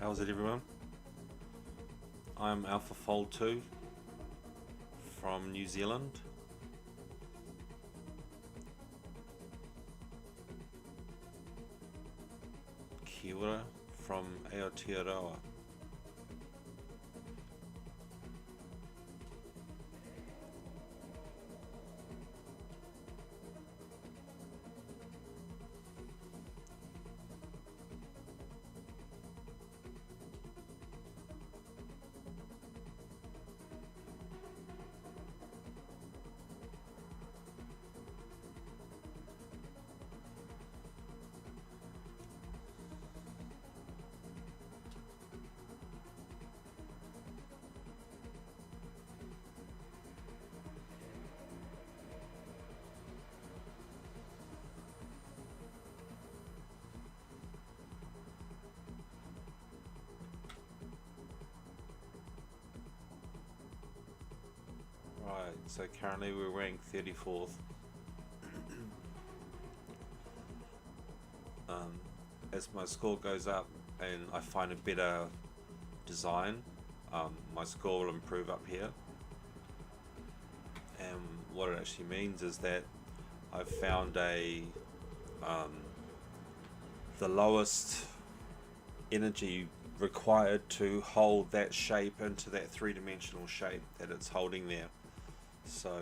How's it, everyone? I'm Alpha Fold 2 from New Zealand. Kia ora from Aotearoa. Right, so currently we're ranked 34th. As my score goes up and I find a better design, my score will improve up here. And what it actually means is that I've found the lowest energy required to hold that shape into that three-dimensional shape that it's holding there. So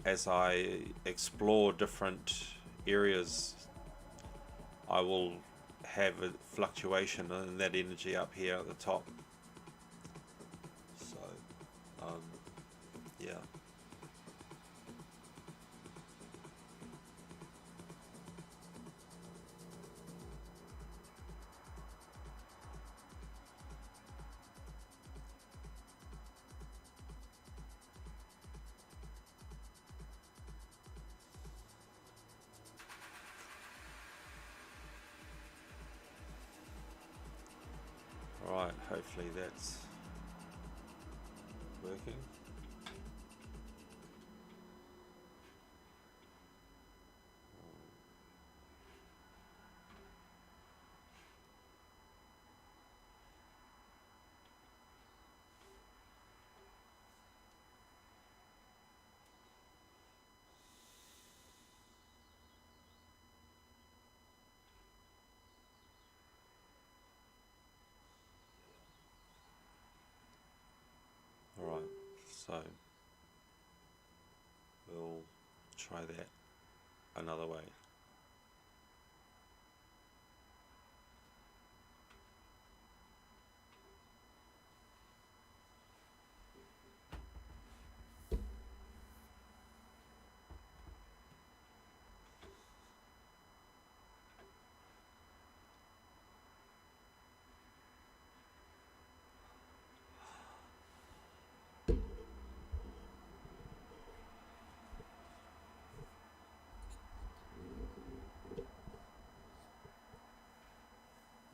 as I explore different areas, I will have a fluctuation in that energy up here at the top. So yeah. Right, hopefully that's working. Alright, so we'll try that another way.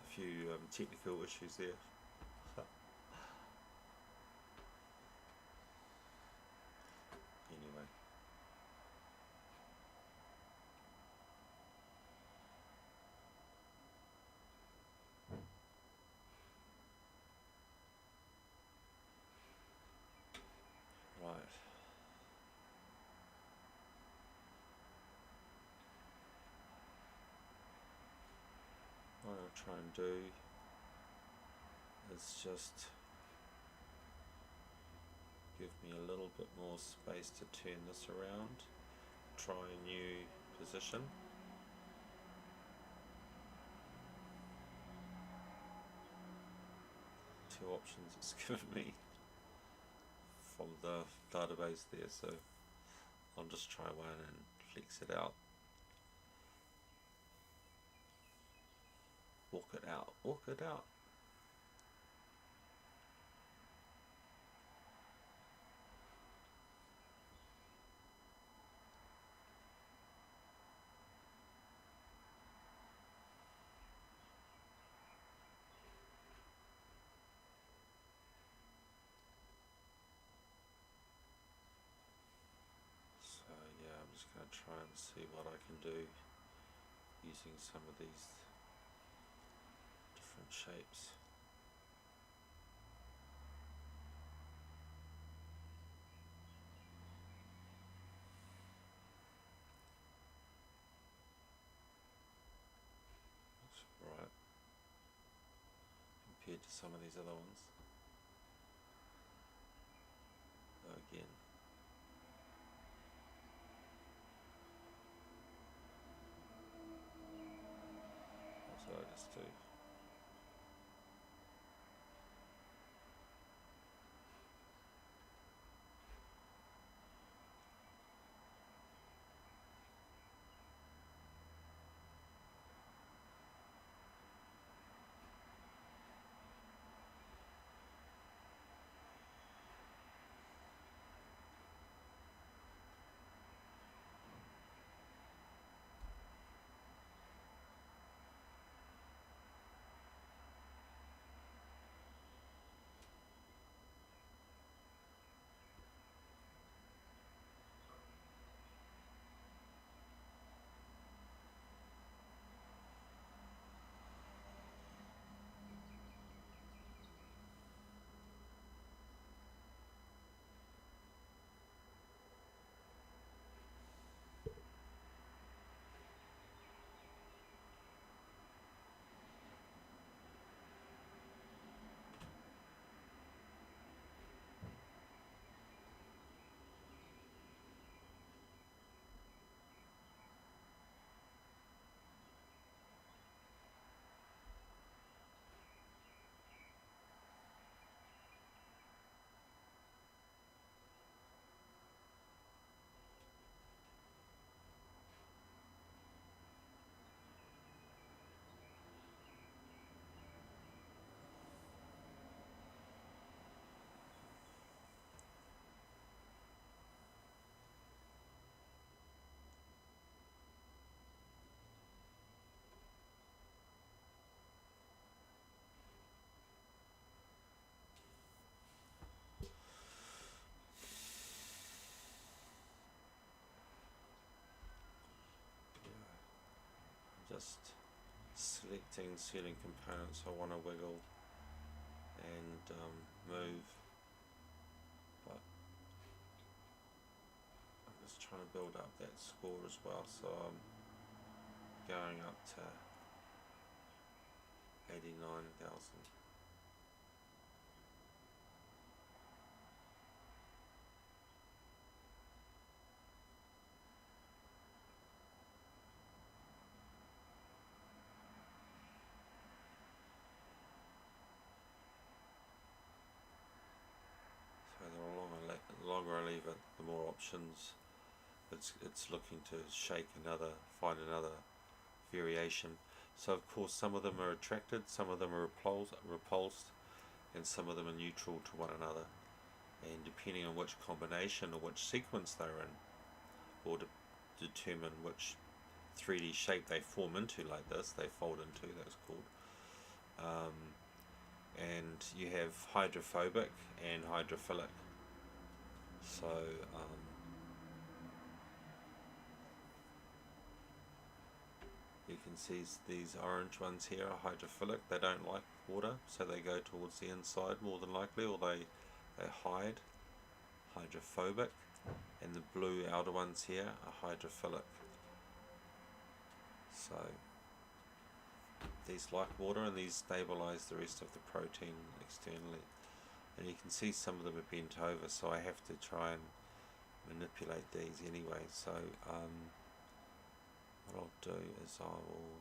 A few technical issues there. Anyway. Right. What I'll try and do is just give me a little bit more space to turn this around, try a new position. Two options it's given me from the database there, so I'll just try one and flex it out. Walk it out, walk it out. So yeah, I'm just going to try and see what I can do using some of these different shapes. Looks right compared to some of these other ones. Again, so I just do. Just selecting certain components I want to wiggle and move, but I'm just trying to build up that score as well, so I'm going up to 89,000. So the longer I leave it, the more options it's looking to find another variation. So of course some of them are attracted, some of them are repulsed, and some of them are neutral to one another. And depending on which combination or which sequence they're in, or to determine which 3D shape they form into, like this, they fold into, that's called. And you have hydrophobic and hydrophilic. So you can see these orange ones here are hydrophilic. They don't like water, so they go towards the inside more than likely, or they hide. Hydrophobic. And the blue outer ones here are hydrophilic. So these like water, and these stabilize the rest of the protein externally. And you can see some of them are bent over, so I have to try and manipulate these anyway. So what I'll do is I will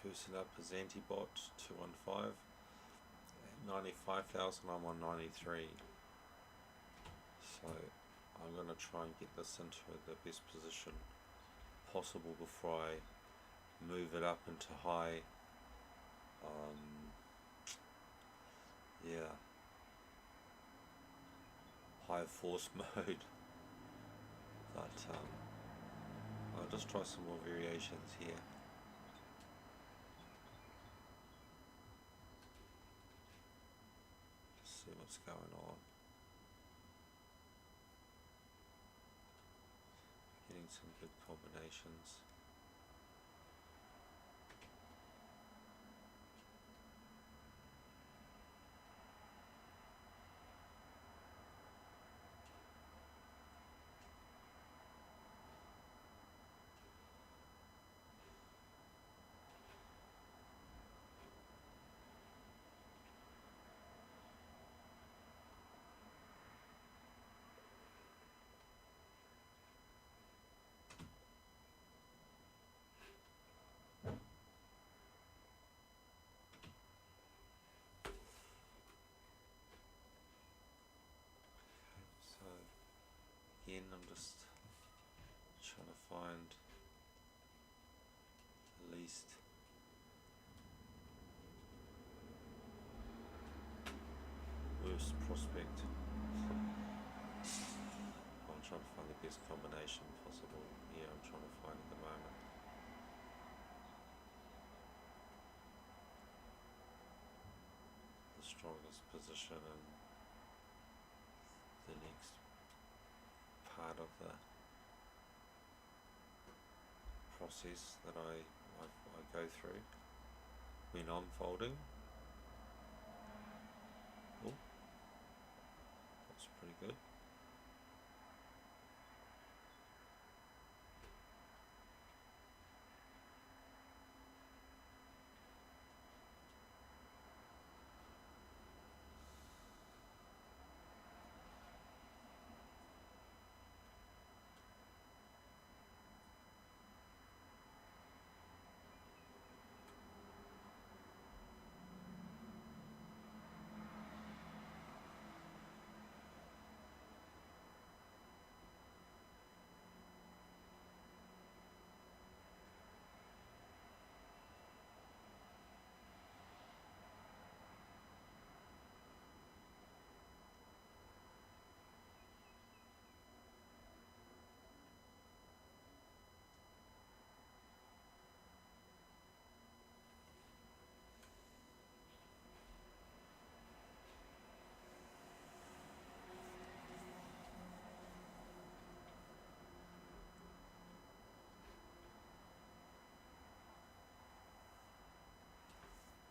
person up as Antibot 215. At 95,000 I'm on 93. So I'm going to try and get this into the best position possible before I move it up into high high force mode. But I'll just try some more variations here. See what's going on. Getting some good combinations. So again, I'm just trying to find the least worst prospect. I'm trying to find the best combination possible. Yeah, I'm trying to find at the moment. The strongest position and the next part of the process that I go through when I'm folding. Oh, that's pretty good.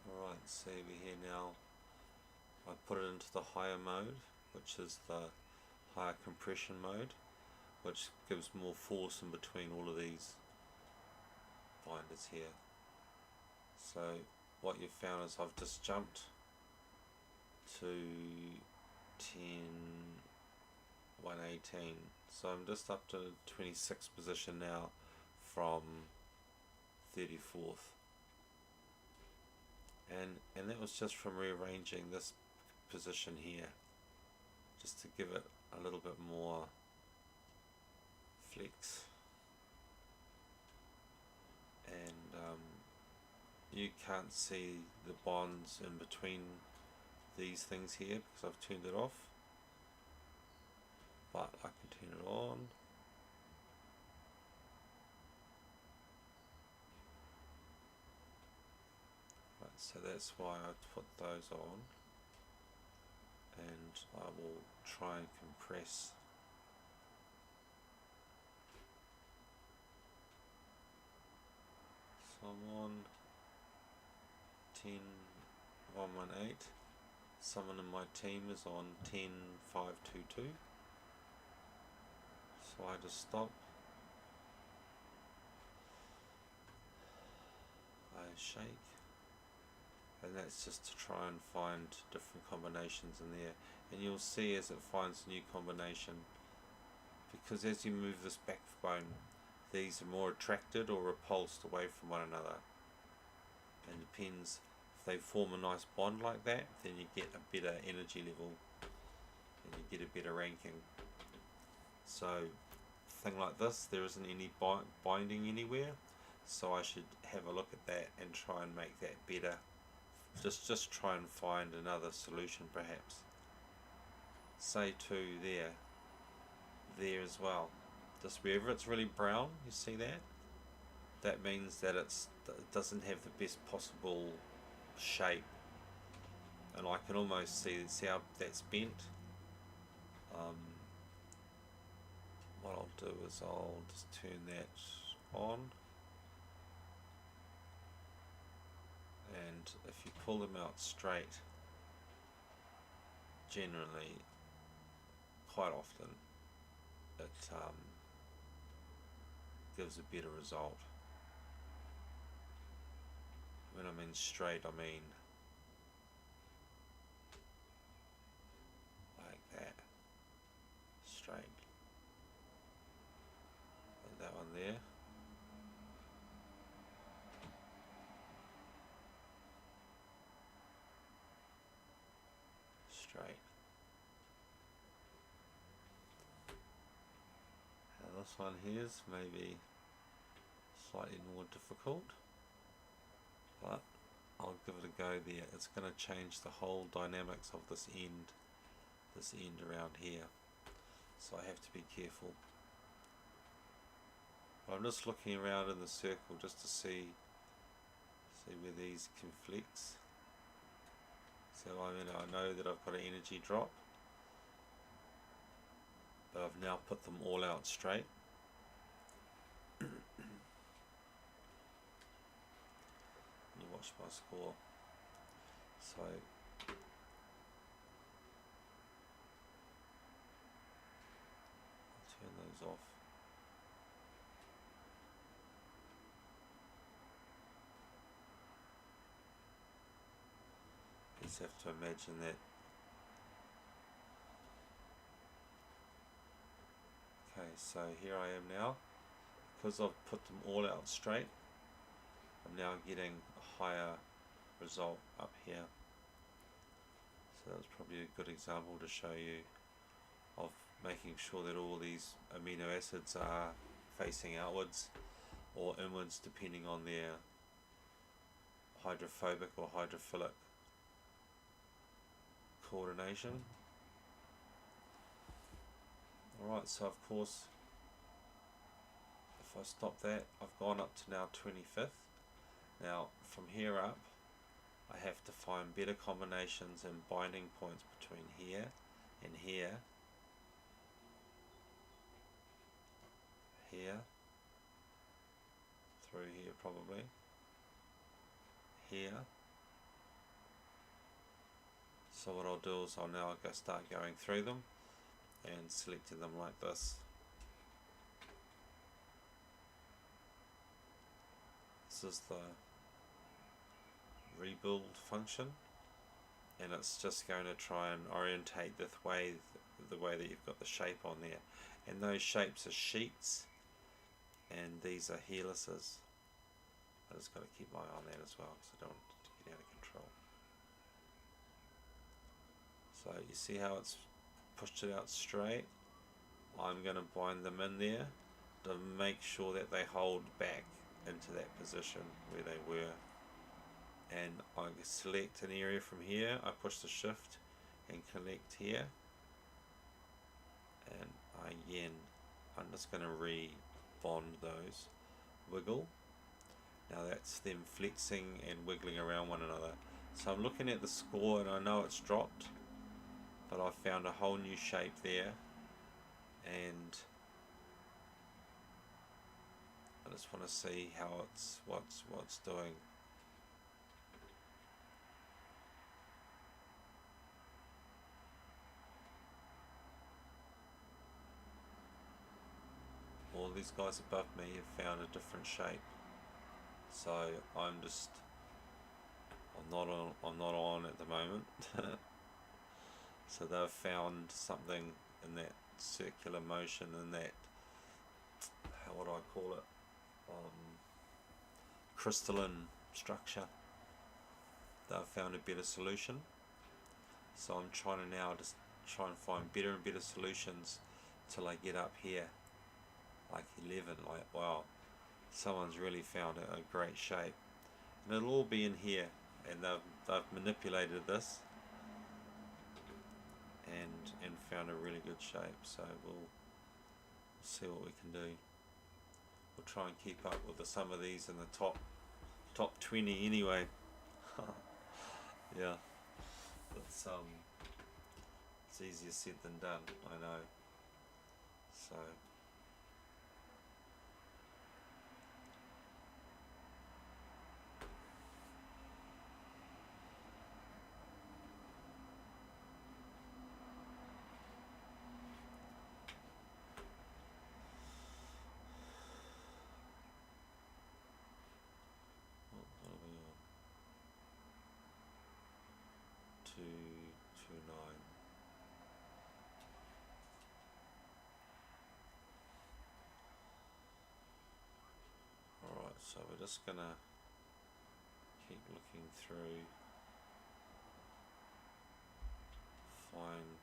Alright, so over here now I put it into the higher mode, which is the higher compression mode, which gives more force in between all of these binders here. So what you've found is I've just jumped to 118, so I'm just up to 26th position now from 34th. And that was just from rearranging this position here, just to give it a little bit more flex. And you can't see the bonds in between these things here because I've turned it off, but I can turn it on. So that's why I put those on, and I will try and compress so I'm on 10.118. Someone in my team is on 10.522, so I just stop, I shake, and that's just to try and find different combinations in there. And you'll see as it finds a new combination, because as you move this backbone, these are more attracted or repulsed away from one another. and depends, if they form a nice bond like that, then you get a better energy level and you get a better ranking. So thing like this, there isn't any binding anywhere, so I should have a look at that and try and make that better. Just try and find another solution, perhaps. Say to there as well. Just wherever it's really brown, you see that? That means that it doesn't have the best possible shape, and I can almost see how that's bent. What I'll do is I'll just turn that on, and if you pull them out straight, generally, quite often, it gives a better result. When I mean straight, I mean like that, straight, like that one there. Straight. Now this one here is maybe slightly more difficult, but I'll give it a go there. It's going to change the whole dynamics of this end around here, so I have to be careful. I'm just looking around in the circle just to see where these conflicts. So I know that I've got an energy drop, but I've now put them all out straight. You watch my score. So I'll turn those off. You just have to imagine that. Okay, so here I am now. Because I've put them all out straight, I'm now getting a higher result up here. So that's probably a good example to show you of making sure that all these amino acids are facing outwards or inwards, depending on their hydrophobic or hydrophilic coordination. Alright, so of course, if I stop that, I've gone up to now 25th. Now from here up, I have to find better combinations and binding points between here and here, here, through here probably, here. So what I'll do is I'll now start going through them and selecting them like this. This is the rebuild function, and it's just going to try and orientate the way that you've got the shape on there, and those shapes are sheets and these are helices. I just got to keep my eye on that as well because I don't want it to get out of control. So you see how it's pushed it out straight. I'm going to bind them in there to make sure that they hold back into that position where they were, and I select an area from here, I push the shift and connect here, and I'm just going to re-bond those, wiggle. Now that's them flexing and wiggling around one another. So I'm looking at the score and I know it's dropped, but I found a whole new shape there, and I just want to see how what's doing. All these guys above me have found a different shape, so I'm not on at the moment. So they've found something in that circular motion, in that, how would I call it, crystalline structure. they've found a better solution. So I'm trying to now just try and find better and better solutions till I get up here, like 11, like wow, someone's really found a great shape. And it'll all be in here, and they've manipulated this and found a really good shape. So we'll see what we can do. We'll try and keep up with some of these in the top 20 anyway. Yeah, it's easier said than done, I know. So what are we on? 229. Alright, so we're just gonna keep looking through, find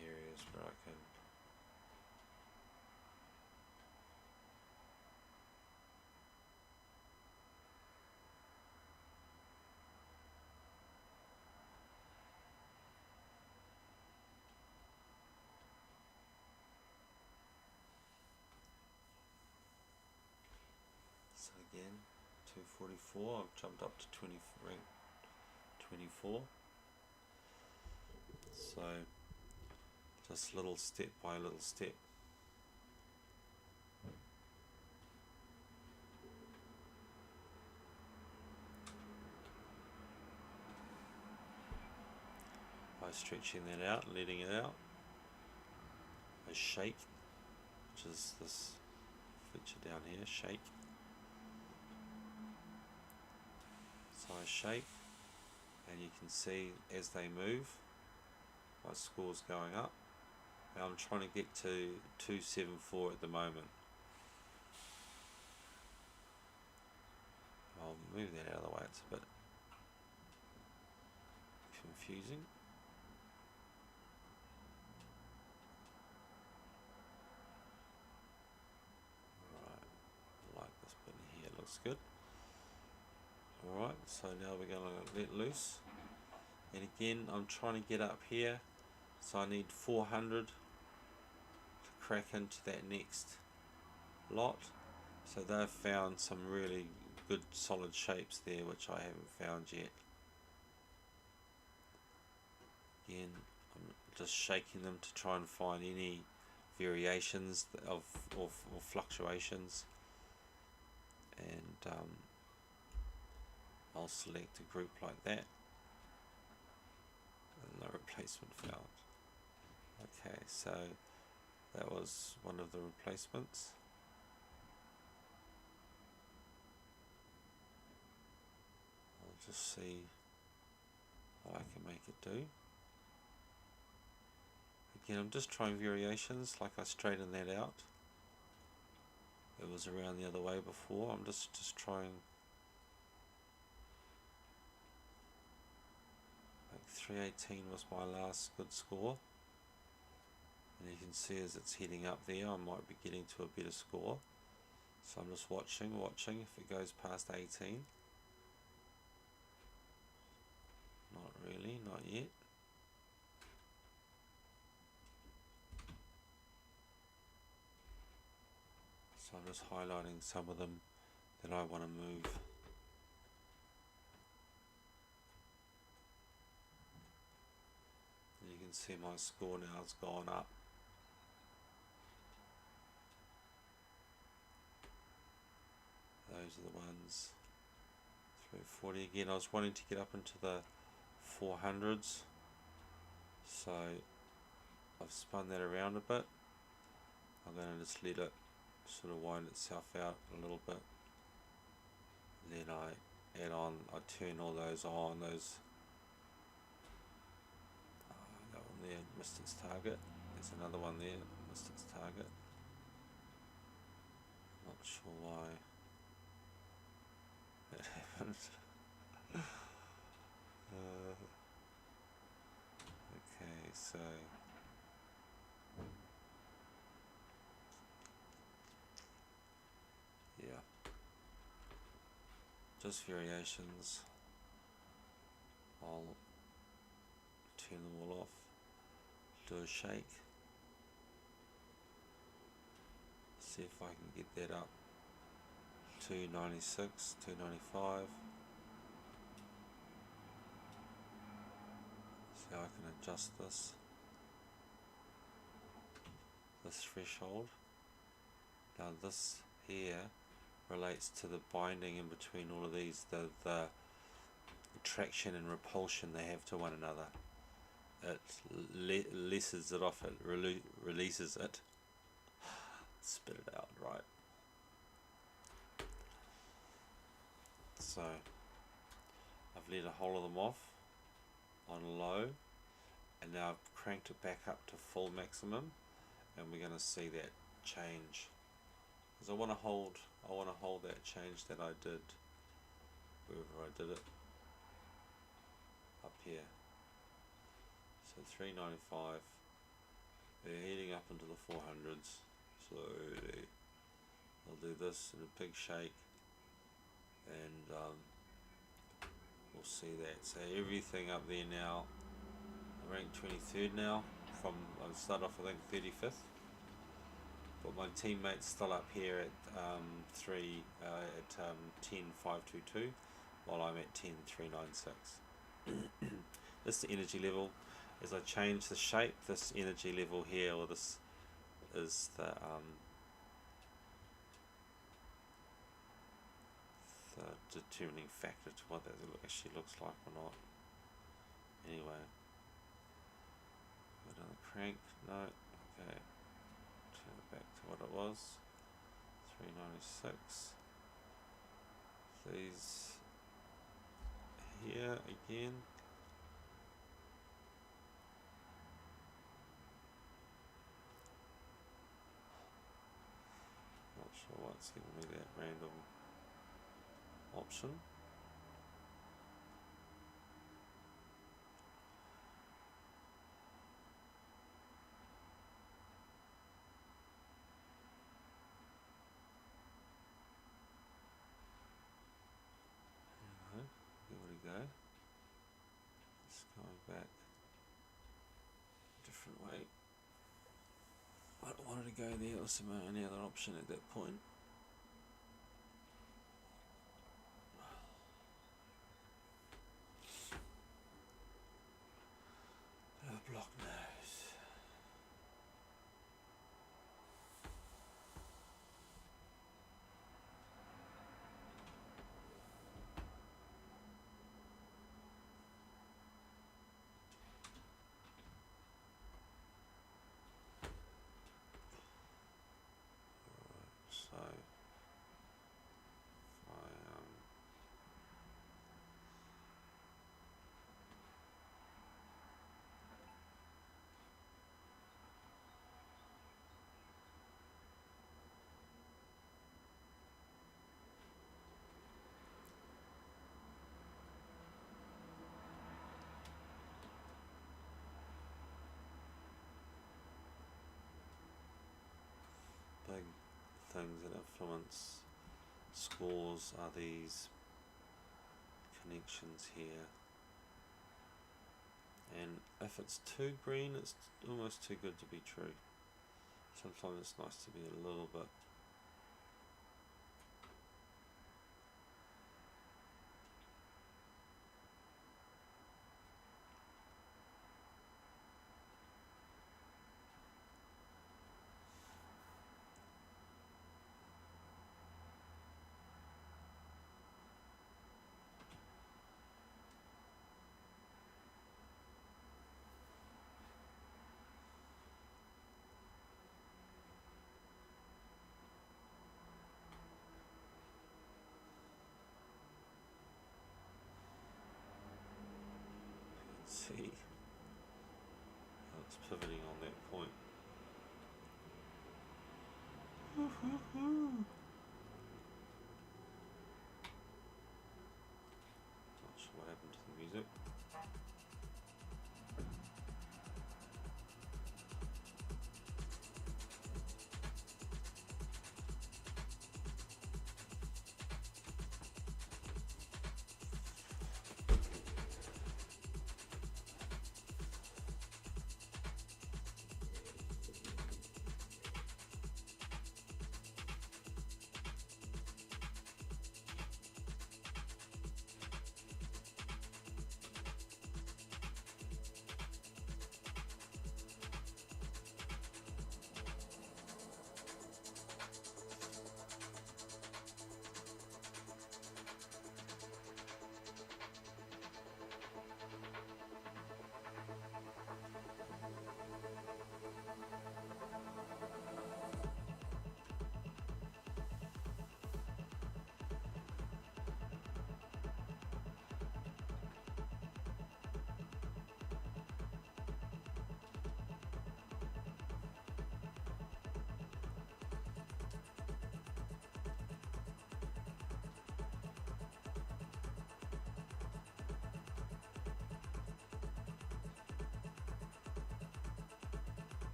areas where I can so again 244, I've jumped up to 24. So just little step by little step. By stretching that out and letting it out. I shake, which is this feature down here, shake. So I shake, and you can see as they move, my score's going up. Now I'm trying to get to 274 at the moment. I'll move that out of the way, it's a bit confusing. Alright, I like this bit here, it looks good. Alright, so now we're going to let loose. And again, I'm trying to get up here, so I need 400 to crack into that next lot. So they've found some really good solid shapes there, which I haven't found yet. Again, I'm just shaking them to try and find any variations of or fluctuations, and I'll select a group like that, and no replacement found. Okay, so that was one of the replacements. I'll just see what I can make it do. Again, I'm just trying variations, like I straighten that out. It was around the other way before. I'm just trying. Like 318 was my last good score. And you can see as it's heading up there, I might be getting to a better score. So I'm just watching if it goes past 18. Not really, not yet. So I'm just highlighting some of them that I want to move. And you can see my score now has gone up. Those are the ones. 340 again. I was wanting to get up into the 400s, so I've spun that around a bit. I'm going to just let it sort of wind itself out a little bit. Then I add on, I turn all those on, those that one there missed its target. There's another one there, missed its target. Not sure why. That happened. Okay, so yeah, just variations. I'll turn them all off, do a shake, see if I can get that up to 96, 295. See how I can adjust this threshold. Now this here relates to the binding in between all of these, the attraction and repulsion they have to one another. It lesses it off, it releases it. Spit it out, right? So I've let a whole of them off on low, and now I've cranked it back up to full maximum, and we're going to see that change. Because I want to hold that change that I did wherever I did it up here. So 395, we're heading up into the 400s slowly. I'll do this in a big shake, and we'll see that. So everything up there now, I'm ranked 23rd now, from I started off I think 35th, but my teammate's still up here at 10,522, while I'm at 10,396. This is the energy level. As I change the shape, this energy level here, or this is the determining factor to what that actually looks like or not. Anyway, go down the crank. No, okay. Turn it back to what it was. 396. These here again. Not sure what's giving me that random option. Anyway, give it a go. It's going back a different way. I don't want it to go there, or some any other option at that point. Block nose. So if I big things that influence scores are these connections here, and if it's too green, it's almost too good to be true. Sometimes it's nice to be a little bit see how it's pivoting on that point.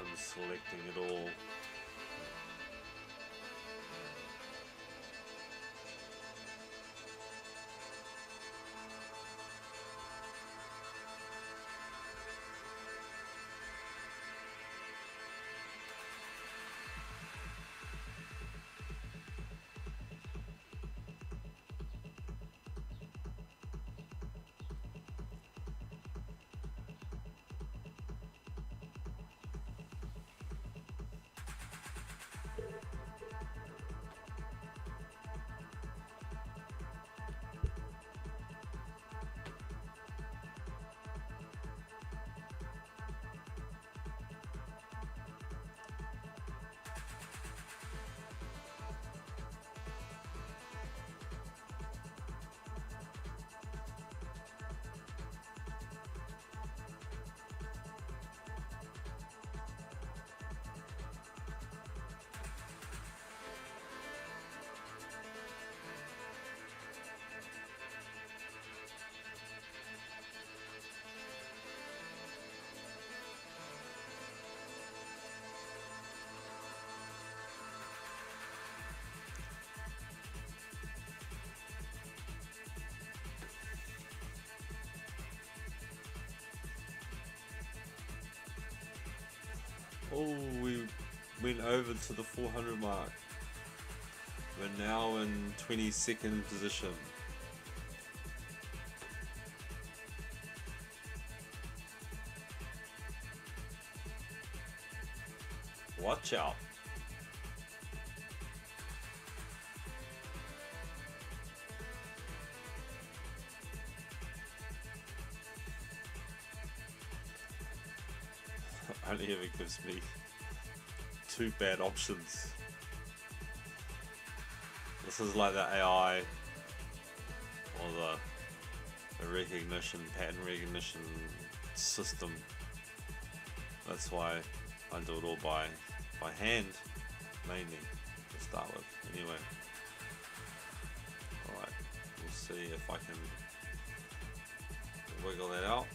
unselecting it all. Oh, we went over to the 400 mark. We're now in 22nd position. Watch out. Only ever gives me two bad options. This is like the AI or the recognition, pattern recognition system. That's why I do it all by hand, mainly, to start with. Anyway, alright, we'll see if I can wiggle that out.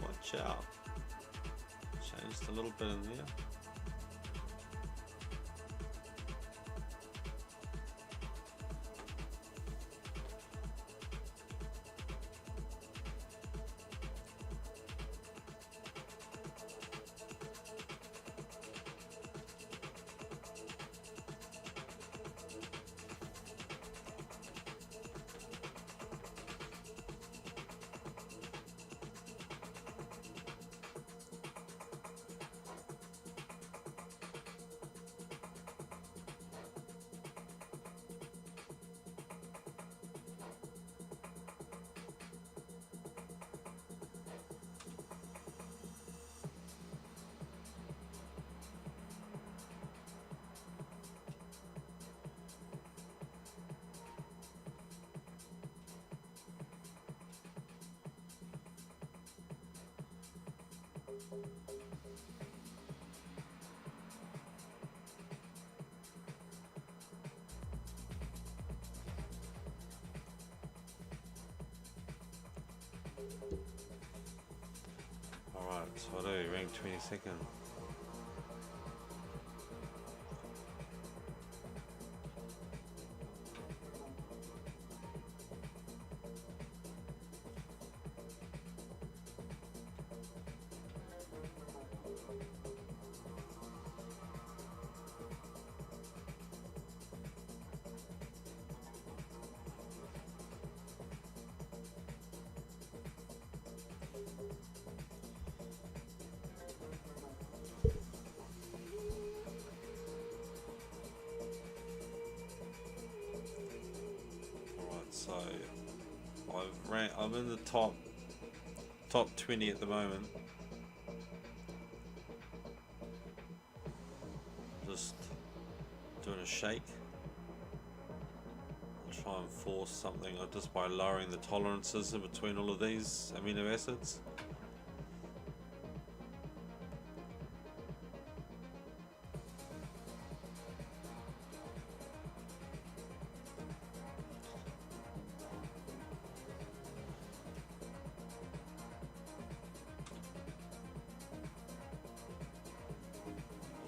Watch out. Changed a little bit in there. Alright, so I do rank 22nd. So I'm in the top 20 at the moment. Just doing a shake. try and force something just by lowering the tolerances in between all of these amino acids.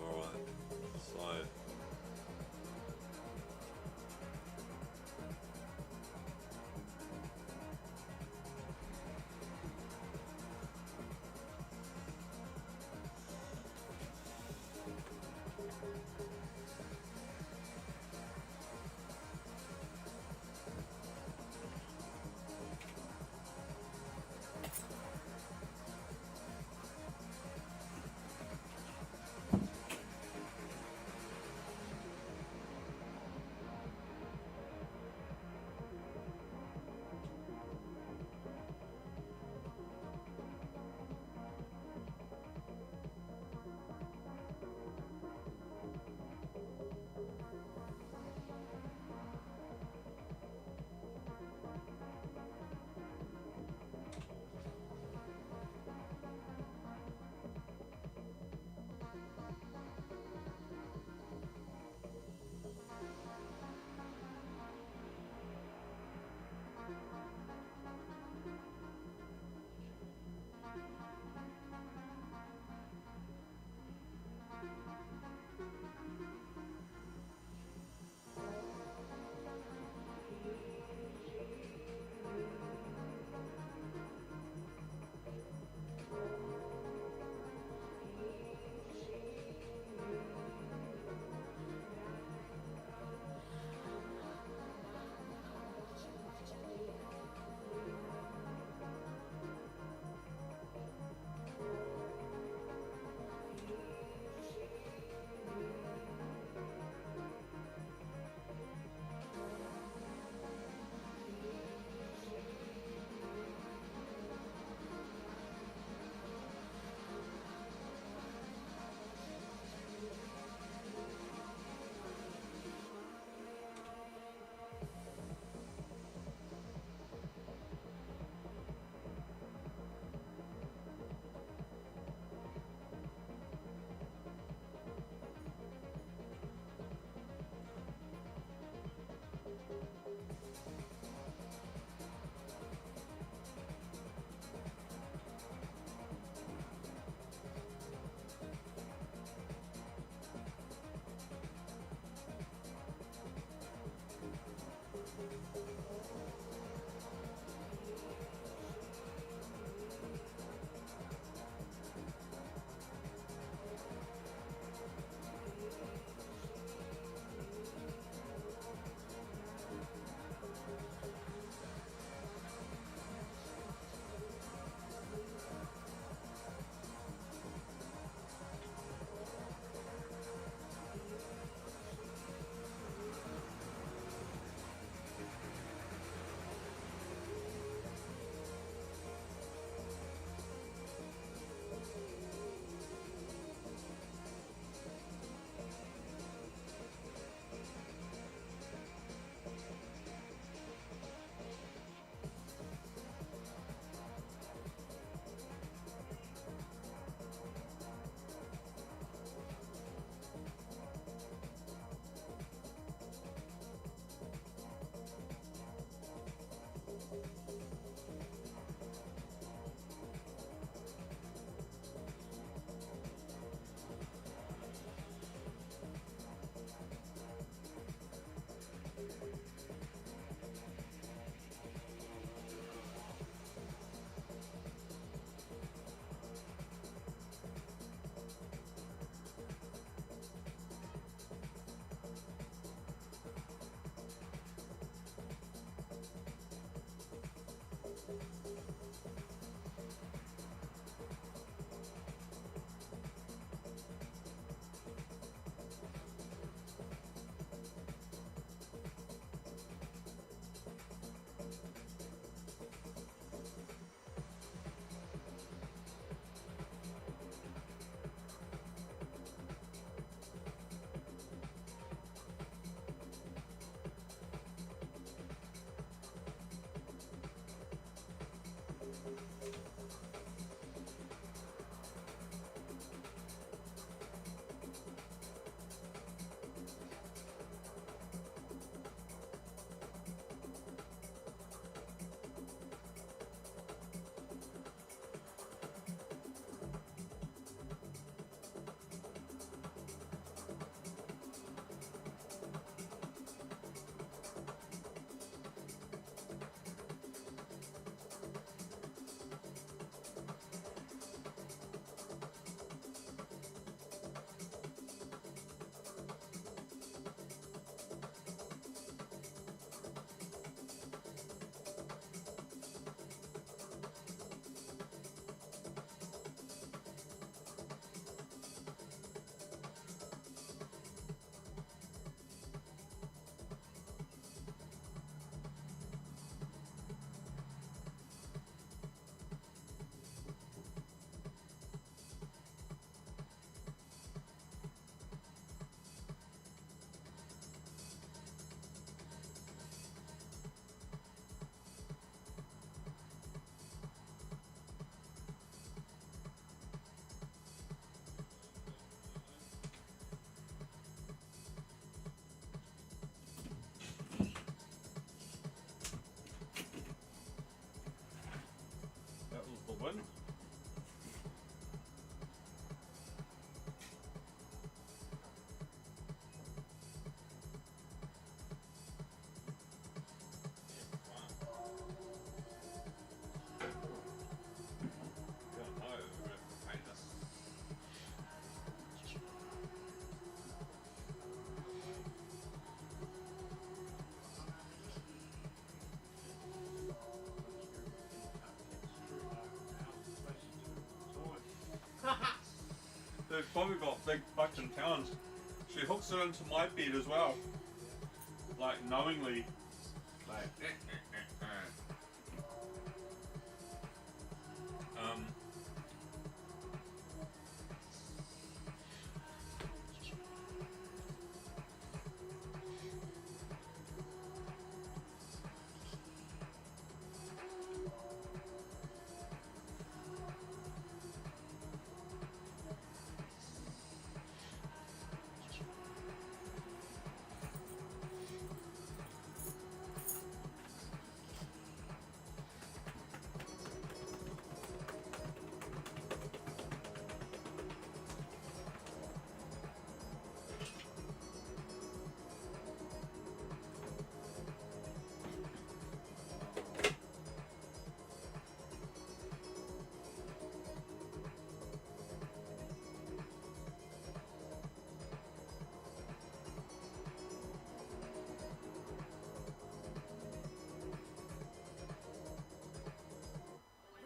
Alright, so They've probably got big fucking talons. She hooks it into my bed as well. Like knowingly. Like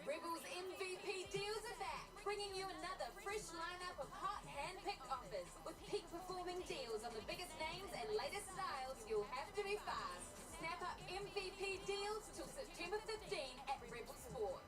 Rebels MVP deals are back, bringing you another fresh lineup of hot hand-picked offers with peak performing deals on the biggest names and latest styles. You'll have to be fast. Snap up MVP deals till September 15 at Rebel Sport.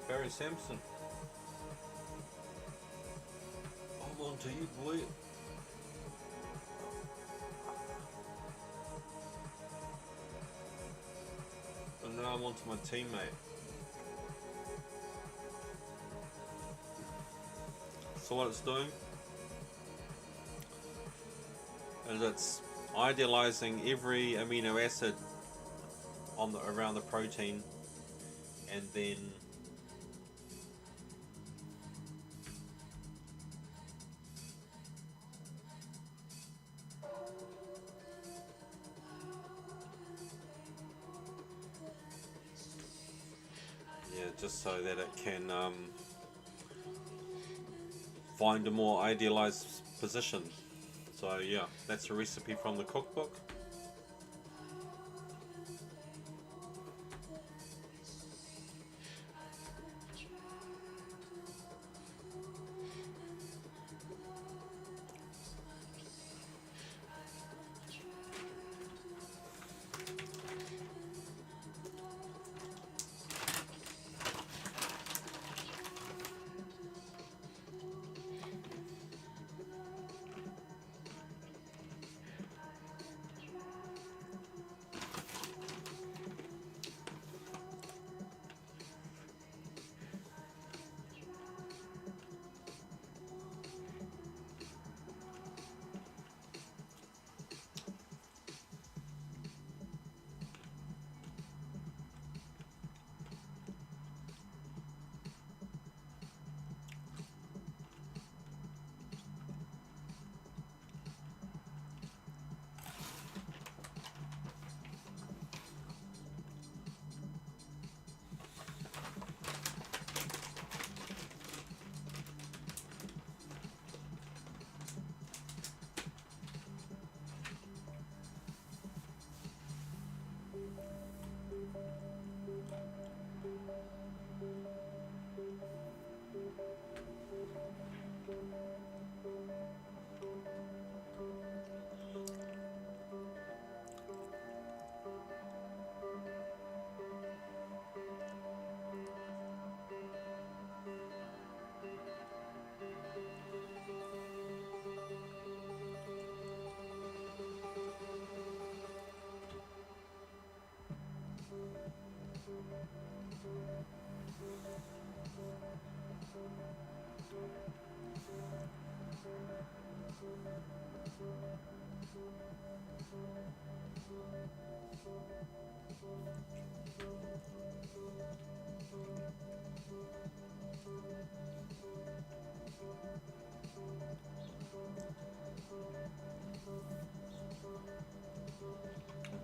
Barry Sampson. I'm on to you, boy. And now I'm on to my teammate. So what it's doing is it's idealizing every amino acid on the around the protein, and then just so that it can find a more idealized position. So yeah, that's a recipe from the cookbook.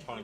trying to keep